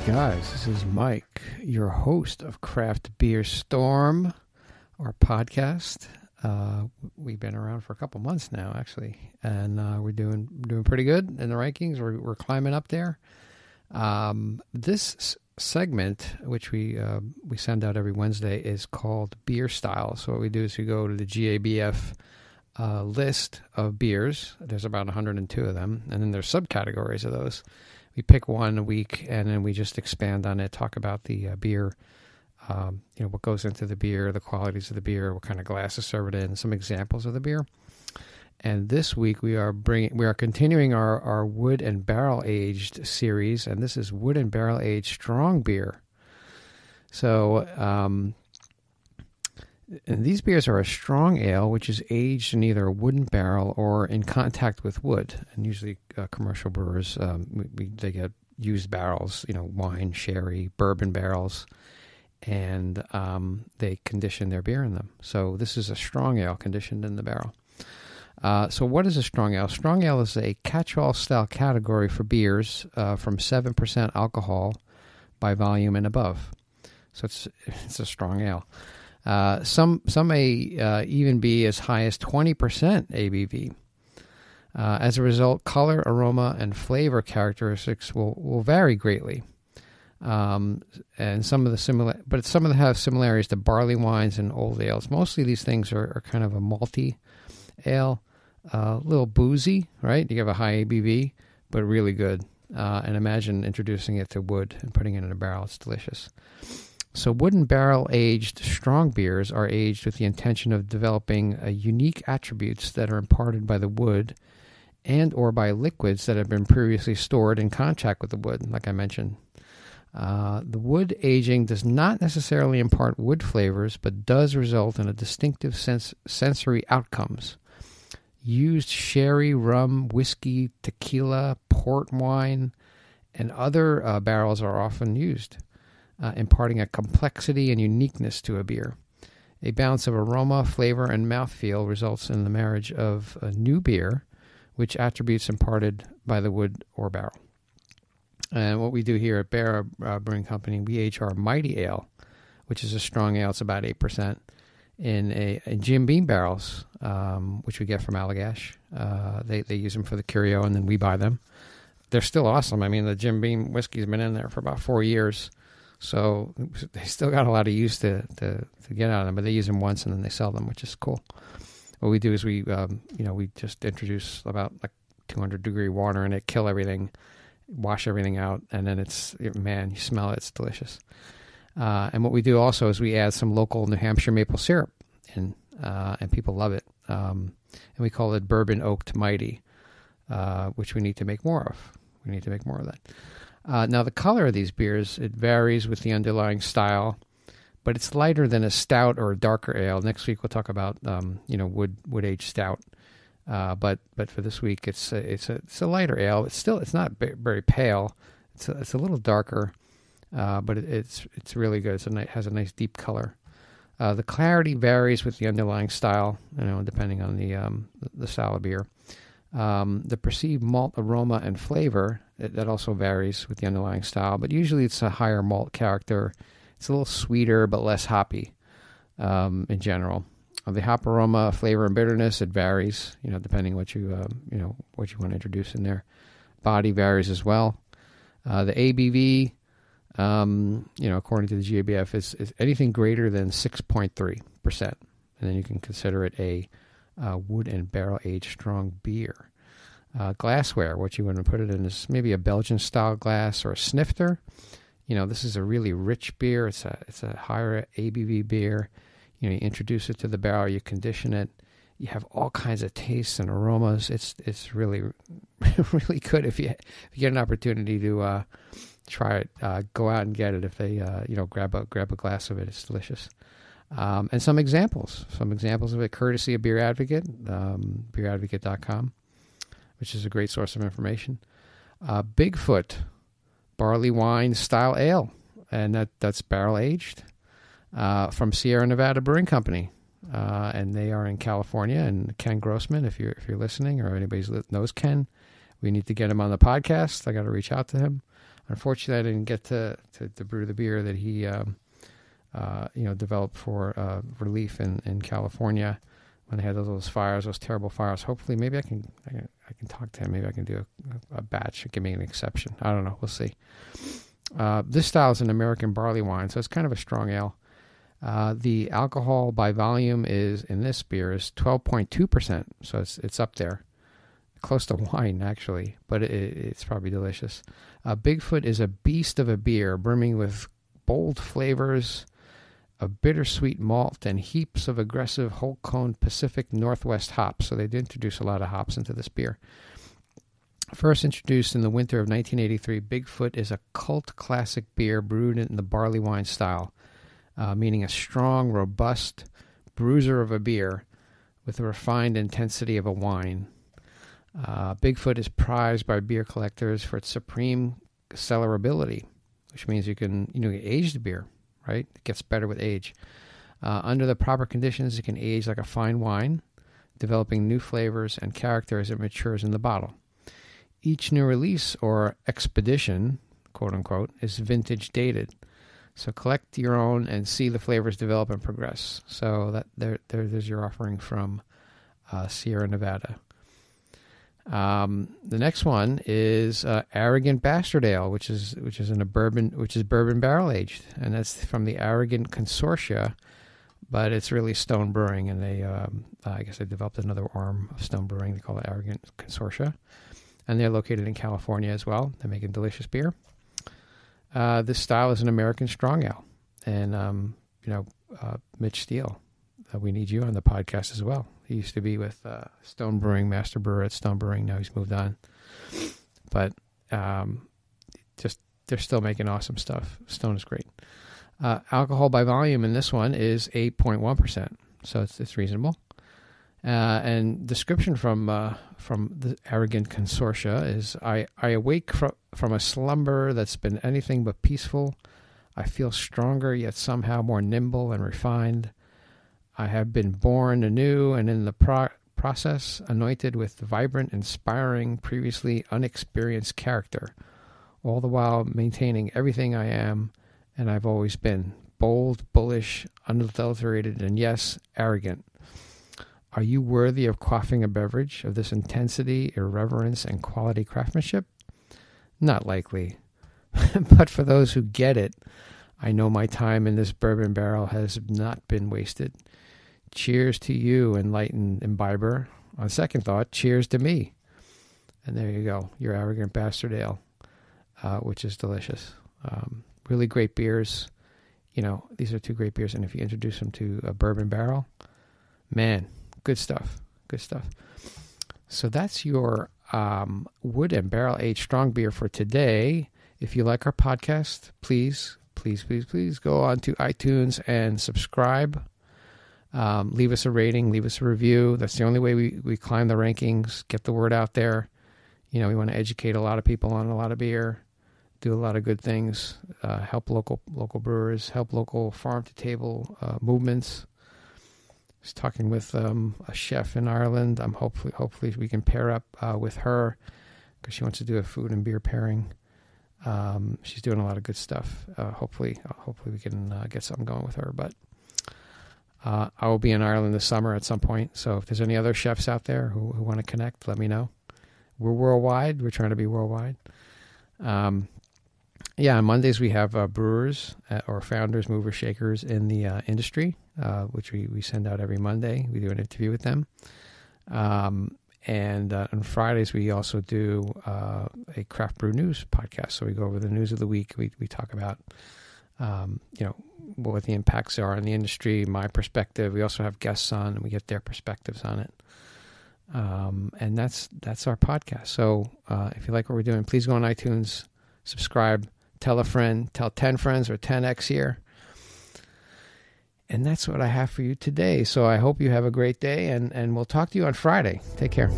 guys, this is Mike, your host of Craft Beer Storm, our podcast. We've been around for a couple months now, actually, and we're doing pretty good in the rankings. We're climbing up there. This segment, which we send out every Wednesday, is called Beer Style. So what we do is we go to the GABF list of beers. There's about 102 of them, and then there's subcategories of those. We pick one a week, and then we just expand on it, talk about the beer, what goes into the beer, the qualities of the beer, what kind of glass to serve it in, some examples of the beer. And this week we are continuing our wood and barrel aged series, and this is wood and barrel aged strong beer. So, and these beers are a strong ale, which is aged in either a wooden barrel or in contact with wood. And usually commercial brewers, they get used barrels, wine, sherry, bourbon barrels, and they condition their beer in them. So this is a strong ale conditioned in the barrel. So what is a strong ale? Strong ale is a catch-all style category for beers from 7% alcohol by volume and above. So it's a strong ale. Some may even be as high as 20% ABV. As a result, color, aroma, and flavor characteristics will vary greatly. And some of them have similarities to barley wines and old ales. Mostly these things are kind of a malty ale, a little boozy, right? You have a high ABV, but really good. And imagine introducing it to wood and putting it in a barrel. It's delicious. So wooden barrel-aged strong beers are aged with the intention of developing unique attributes that are imparted by the wood and or by liquids that have been previously stored in contact with the wood, like I mentioned. The wood aging does not necessarily impart wood flavors, but does result in a distinctive sensory outcomes. Used sherry, rum, whiskey, tequila, port wine, and other barrels are often used. Imparting a complexity and uniqueness to a beer. A balance of aroma, flavor, and mouthfeel results in the marriage of a new beer, which attributes imparted by the wood or barrel. And what we do here at Bear Brewing Company, we age our Mighty Ale, which is a strong ale. It's about 8%, in Jim Beam barrels, which we get from Allagash. They use them for the curio, and then we buy them. They're still awesome. I mean, the Jim Beam whiskey's been in there for about 4 years. So they still got a lot of use to get out of them, but they use them once and then they sell them, which is cool. What we do is we just introduce about 200-degree water in it, kill everything, wash everything out, and then you smell it, it's delicious. And what we do also is we add some local New Hampshire maple syrup in, and people love it. And we call it Bourbon Oaked Mighty, which we need to make more of. We need to make more of that. Now, the color of these beers, it varies with the underlying style, but it's lighter than a stout or a darker ale. Next week, we'll talk about, wood-aged stout. But for this week, it's a lighter ale. It's not very pale. It's a little darker, but it's really good. It has a nice deep color. The clarity varies with the underlying style, depending on the style of beer. The perceived malt aroma and flavor, that also varies with the underlying style, but usually it's a higher malt character. It's a little sweeter but less hoppy in general. The hop aroma, flavor, and bitterness, it varies, depending what you want to introduce in there. Body varies as well. The ABV, according to the GABF, is anything greater than 6.3%, and then you can consider it a wood and barrel-aged strong beer. Glassware, what you want to put it in is maybe a Belgian-style glass or a snifter. This is a really rich beer. It's a higher ABV beer. You introduce it to the barrel, you condition it. You have all kinds of tastes and aromas. It's really, really good. If you get an opportunity to try it, go out and get it. If they grab a glass of it, it's delicious. And some examples of it, courtesy of Beer Advocate, beeradvocate.com, which is a great source of information. Bigfoot barley wine style ale, and that's barrel aged from Sierra Nevada Brewing Company, and they are in California. And Ken Grossman, if you're listening or anybody knows Ken, we need to get him on the podcast. I got to reach out to him. Unfortunately, I didn't get to brew the beer that he developed for relief in California when they had those fires, those terrible fires. Hopefully, maybe I can talk to him. Maybe I can do a batch, give me an exception. I don't know. We'll see. This style is an American barley wine, so it's kind of a strong ale. The alcohol by volume in this beer is 12.2%, so it's up there. Close to wine, actually, but it's probably delicious. Bigfoot is a beast of a beer, brimming with bold flavors, a bittersweet malt, and heaps of aggressive whole-cone Pacific Northwest hops. So they did introduce a lot of hops into this beer. First introduced in the winter of 1983, Bigfoot is a cult classic beer brewed in the barley wine style, meaning a strong, robust bruiser of a beer with the refined intensity of a wine. Bigfoot is prized by beer collectors for its supreme cellarability, which means you can age the beer, right? It gets better with age. Under the proper conditions, it can age like a fine wine, developing new flavors and character as it matures in the bottle. Each new release or expedition, quote unquote, is vintage dated. So collect your own and see the flavors develop and progress. So there's your offering from Sierra Nevada. The next one is Arrogant Bastard Ale, which is bourbon barrel aged, and that's from the Arrogant Consortia, but it's really Stone Brewing, and they I guess they developed another arm of Stone Brewing. They call it Arrogant Consortia, and they're located in California as well. They're making delicious beer. This style is an American strong ale, and Mitch Steele, we need you on the podcast as well. He used to be with Stone Brewing, master brewer at Stone Brewing. Now he's moved on. But they're still making awesome stuff. Stone is great. Alcohol by volume in this one is 8.1%. So it's reasonable. And description from the Arrogant Consortia is, I awake from a slumber that's been anything but peaceful. I feel stronger, yet somehow more nimble and refined. I have been born anew and in the process anointed with vibrant, inspiring, previously unexperienced character, all the while maintaining everything I am and I've always been, bold, bullish, unadulterated, and yes, arrogant. Are you worthy of quaffing a beverage of this intensity, irreverence, and quality craftsmanship? Not likely. But for those who get it, I know my time in this bourbon barrel has not been wasted. Cheers to you, enlightened imbiber. On second thought, cheers to me. And there you go, your Arrogant Bastard Ale, which is delicious. Really great beers. These are two great beers, and if you introduce them to a bourbon barrel, man, good stuff. Good stuff. So that's your wood and barrel aged strong beer for today. If you like our podcast, please go on to iTunes and subscribe. Leave us a rating, leave us a review. That's the only way we climb the rankings, get the word out there. We want to educate a lot of people on a lot of beer, do a lot of good things, help local brewers, help local farm-to-table movements. I was talking with a chef in Ireland. Hopefully we can pair up with her because she wants to do a food and beer pairing. She's doing a lot of good stuff. Hopefully we can get something going with her. But I will be in Ireland this summer at some point. So if there's any other chefs out there who want to connect, let me know. We're worldwide. We're trying to be worldwide. On Mondays we have brewers or founders, movers, shakers in the industry, which we send out every Monday. We do an interview with them. And on Fridays we also do a craft brew news podcast. So we go over the news of the week. We talk about what the impacts are in the industry, my perspective. We also have guests on, and we get their perspectives on it. And that's our podcast. So if you like what we're doing, please go on iTunes, subscribe, tell a friend, tell 10 friends or 10x here. And that's what I have for you today. So I hope you have a great day, and we'll talk to you on Friday. Take care.